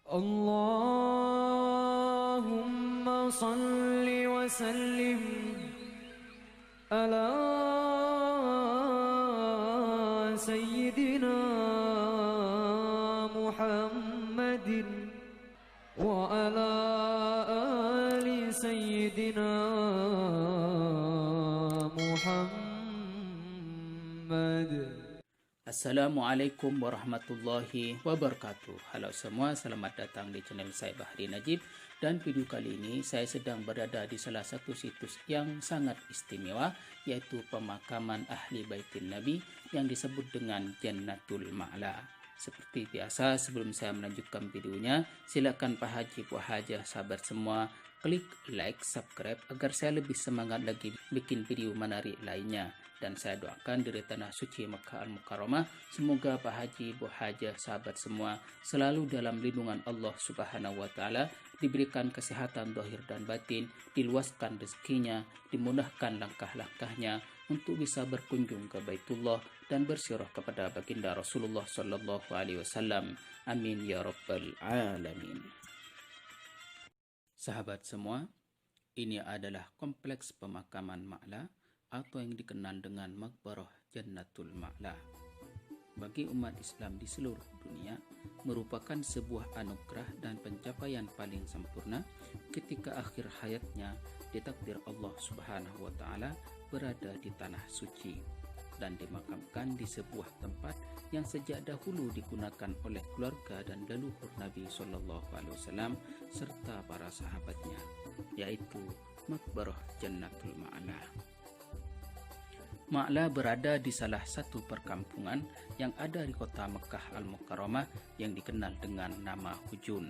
Allahumma salli wa sallim ala sayyidina Muhammadin wa ala ali sayyidina Muhammad. Assalamualaikum warahmatullahi wabarakatuh. Halo semua, selamat datang di channel saya Bahri Najib. Dan video kali ini saya sedang berada di salah satu situs yang sangat istimewa, yaitu pemakaman Ahli Baitin Nabi yang disebut dengan Jannatul Ma'la. Seperti biasa, sebelum saya melanjutkan videonya, silakan Pak Haji, Bu Hajah, sahabat semua, klik like, subscribe agar saya lebih semangat lagi bikin video menarik lainnya. Dan saya doakan dari tanah suci Makkah Al-Mukarramah, semoga Pak Haji, Bu Hajah, sahabat semua selalu dalam lindungan Allah Subhanahu wa Ta'ala, diberikan kesehatan zahir dan batin, diluaskan rezekinya, dimudahkan langkah-langkahnya untuk bisa berkunjung ke Baitullah dan bersiarah kepada baginda Rasulullah Sallallahu Alaihi Wasallam. Amin ya Rabbal Alamin. Sahabat semua, ini adalah kompleks pemakaman Ma'la atau yang dikenal dengan Maqbarah Jannatul Ma'la. Bagi umat Islam di seluruh dunia, merupakan sebuah anugerah dan pencapaian paling sempurna ketika akhir hayatnya ditakdir Allah Subhanahu wa Ta'ala berada di tanah suci dan dimakamkan di sebuah tempat yang sejak dahulu digunakan oleh keluarga dan leluhur Nabi Sallallahu Alaihi Wasallam serta para sahabatnya, yaitu Maqbarah Jannatul Ma'la. Ma'la berada di salah satu perkampungan yang ada di kota Makkah Al-Mukarramah yang dikenal dengan nama Hujun.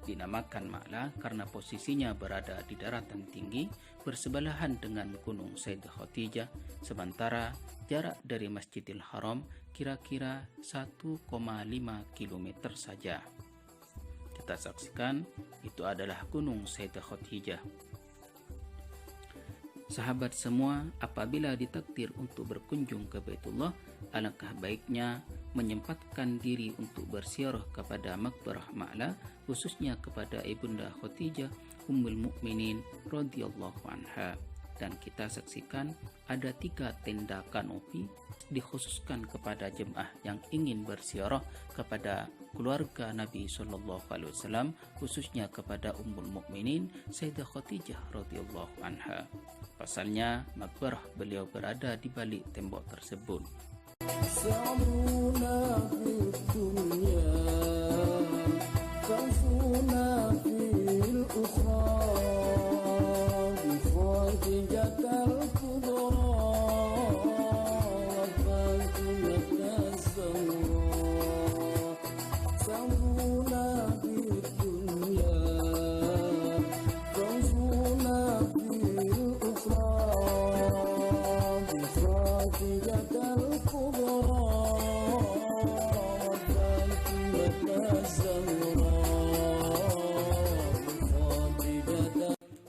Dinamakan Ma'la karena posisinya berada di daratan tinggi bersebelahan dengan Gunung Sayyidah Khadijah, sementara jarak dari Masjidil Haram kira-kira 1,5 km saja. Kita saksikan, itu adalah Gunung Sayyidah Khadijah. Sahabat semua, apabila ditakdir untuk berkunjung ke Baitullah, alangkah baiknya menyempatkan diri untuk bersiarah kepada Maqbarah Ma'la, khususnya kepada Ibunda Khadijah Ummul Mukminin radhiyallahu anha. Dan kita saksikan ada 3 tenda kanopi dikhususkan kepada jemaah yang ingin bersiarah kepada keluarga Nabi Sallallahu Alaihi Wasallam, khususnya kepada Ummul Mukminin Sayyidah Khadijah radhiyallahu anha. Pasalnya makbarah beliau berada di balik tembok tersebut.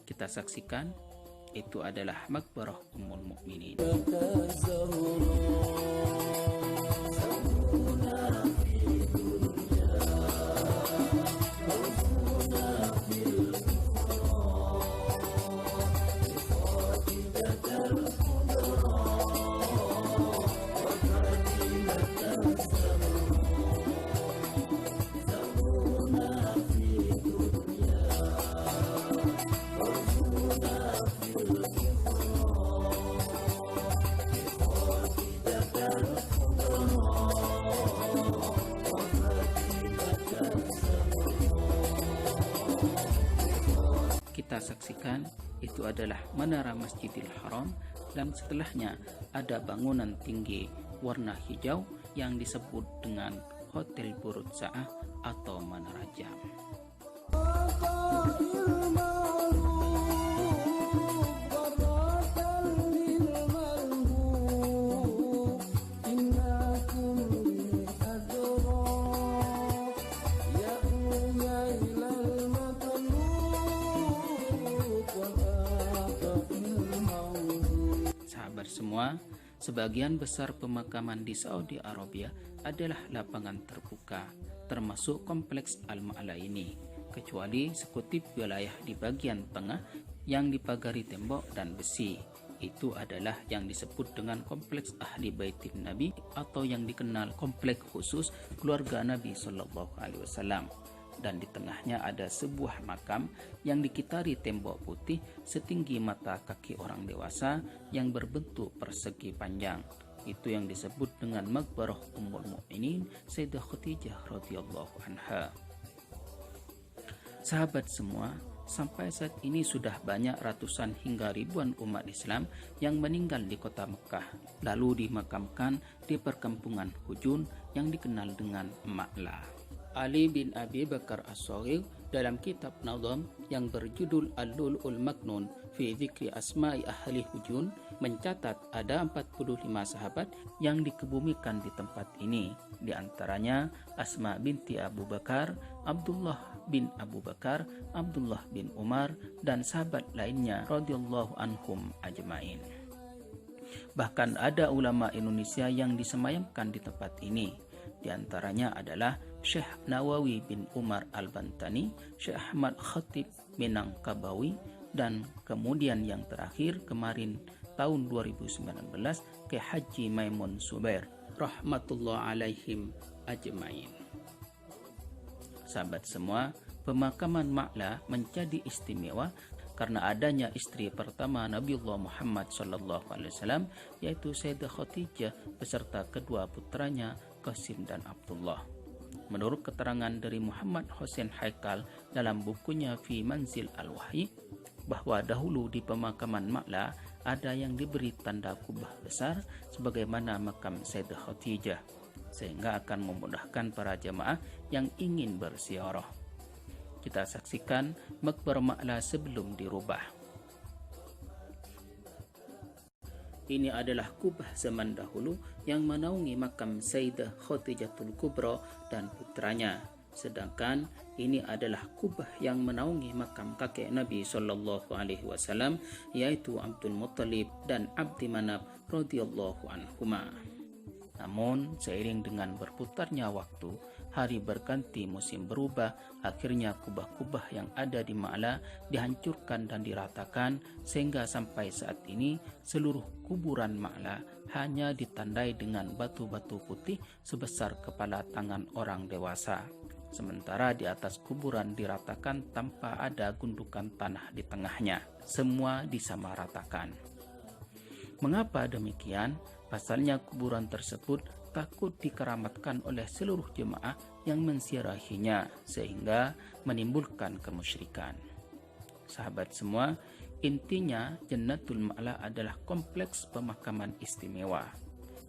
Kita saksikan, itu adalah Maqbarah Ummul Mukminin. Kita saksikan, itu adalah Menara Masjidil Haram, dan setelahnya ada bangunan tinggi warna hijau yang disebut dengan Hotel Burut Sa'ah atau Menara Jam. Sahabat semua, sebagian besar pemakaman di Saudi Arabia adalah lapangan terbuka, termasuk kompleks Al-Ma'la ini, kecuali sekutip wilayah di bagian tengah yang dipagari tembok dan besi. Itu adalah yang disebut dengan kompleks Ahli Baitin Nabi atau yang dikenal kompleks khusus keluarga Nabi Sallallahu Alaihi Wasallam. Dan di tengahnya ada sebuah makam yang dikitari tembok putih setinggi mata kaki orang dewasa yang berbentuk persegi panjang. Itu yang disebut dengan Maqbarah Ummul Mukminin Sayyidah Khadijah radhiyallahu anha. Sahabat semua, sampai saat ini sudah banyak ratusan hingga ribuan umat Islam yang meninggal di kota Mekah, lalu dimakamkan di perkampungan Hujun yang dikenal dengan Ma'la. Ali bin Abi Bakar As-Saghir dalam kitab Nazam yang berjudul Al-Lu'lu'ul Maknun fi Dzikri Asma'i Ahli Hujun mencatat ada 45 sahabat yang dikebumikan di tempat ini. Di antaranya Asma binti Abu Bakar, Abdullah bin Abu Bakar, Abdullah bin Umar, dan sahabat lainnya radhiyallahu anhum ajmain. Bahkan ada ulama Indonesia yang disemayamkan di tempat ini. Di antaranya adalah Syekh Nawawi bin Umar Al-Bantani, Syekh Ahmad Khatib Minangkabawi, dan kemudian yang terakhir kemarin tahun 2019 ke Haji Maimun Subair rahmatullah alaihim ajmain. Sahabat semua, pemakaman Ma'la menjadi istimewa karena adanya istri pertama Nabiullah Muhammad SAW, yaitu Sayyidah Khadijah beserta kedua putranya Qasim dan Abdullah. Menurut keterangan dari Muhammad Hussein Haikal dalam bukunya Fi Manzil Al-Wahyi, bahwa dahulu di pemakaman Ma'la ada yang diberi tanda kubah besar sebagaimana makam Sayyidah Khadijah, sehingga akan memudahkan para jamaah yang ingin berziarah. Kita saksikan Maqbarah Ma'la sebelum dirubah. Ini adalah kubah zaman dahulu yang menaungi makam Sayyidah Khadijatul Kubra dan putranya. Sedangkan ini adalah kubah yang menaungi makam kakek Nabi Sallallahu Alaihi Wasallam, yaitu Abdul Muttalib dan Abdi Manaf radhiyallahu anhuma. Namun seiring dengan berputarnya waktu, hari berganti, musim berubah, akhirnya kubah-kubah yang ada di Ma'la dihancurkan dan diratakan, sehingga sampai saat ini seluruh kuburan Ma'la hanya ditandai dengan batu-batu putih sebesar kepala tangan orang dewasa. Sementara di atas kuburan diratakan tanpa ada gundukan tanah di tengahnya. Semua disamaratakan. Mengapa demikian? Pasalnya kuburan tersebut takut dikeramatkan oleh seluruh jemaah yang menziarahinya, sehingga menimbulkan kemusyrikan. Sahabat semua, intinya Jannatul Ma'la adalah kompleks pemakaman istimewa.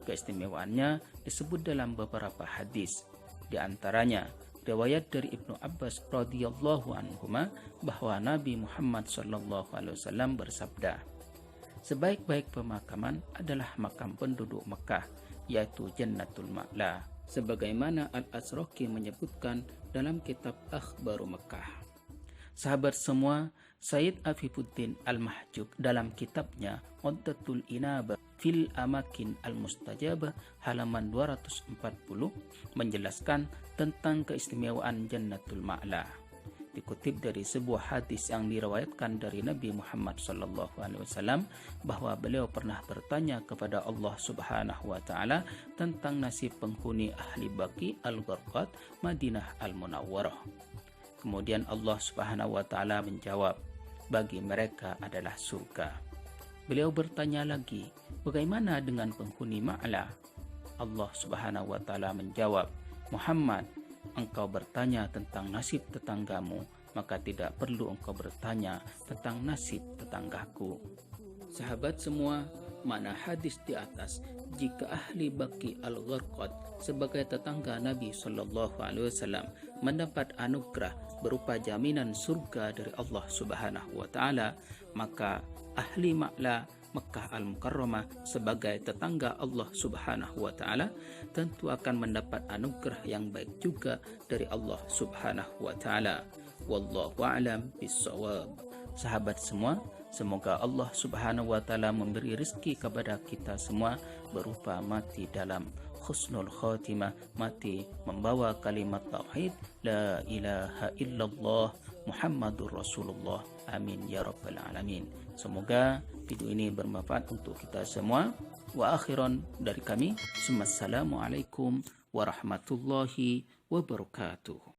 Keistimewaannya disebut dalam beberapa hadis. Di antaranya riwayat dari Ibnu Abbas radhiyallahu anhuma bahwa Nabi Muhammad SAW bersabda, sebaik-baik pemakaman adalah makam penduduk Mekah, yaitu Jannatul Ma'la, sebagaimana Al-Asraqi menyebutkan dalam kitab Akhbaru Mekah. Sahabat semua, Sayyid Afifuddin Al-Mahjuk dalam kitabnya Uddatul Inabah fil Amakin Al-Mustajabah halaman 240 menjelaskan tentang keistimewaan Jannatul Ma'la. Dikutip dari sebuah hadis yang diriwayatkan dari Nabi Muhammad SAW bahwa beliau pernah bertanya kepada Allah Subhanahu wa taala tentang nasib penghuni ahli Baqi Al-Gharqad Madinah Al-Munawwarah. Kemudian Allah Subhanahu wa taala menjawab, bagi mereka adalah surga. Beliau bertanya lagi, bagaimana dengan penghuni Ma'la? Allah Subhanahu wa taala menjawab, Muhammad, engkau bertanya tentang nasib tetanggamu, maka tidak perlu engkau bertanya tentang nasib tetanggaku. Sahabat semua, makna hadis di atas, jika ahli Baqi Al-Gharqad sebagai tetangga Nabi SAW mendapat anugerah berupa jaminan surga dari Allah Subhanahu wa taala, maka ahli Ma'la Mekah Al-Mukarramah sebagai tetangga Allah Subhanahu wa taala tentu akan mendapat anugerah yang baik juga dari Allah Subhanahu wa taala. Wallahu a'lam bissawab. Sahabat semua, semoga Allah Subhanahu wa taala memberi rezeki kepada kita semua berupa mati dalam husnul khatimah, mati membawa kalimat tauhid la ilaha illallah Muhammadur Rasulullah. Amin ya rabbal alamin. Semoga video ini bermanfaat untuk kita semua. Wa akhiran dari kami, assalamualaikum warahmatullahi wabarakatuh.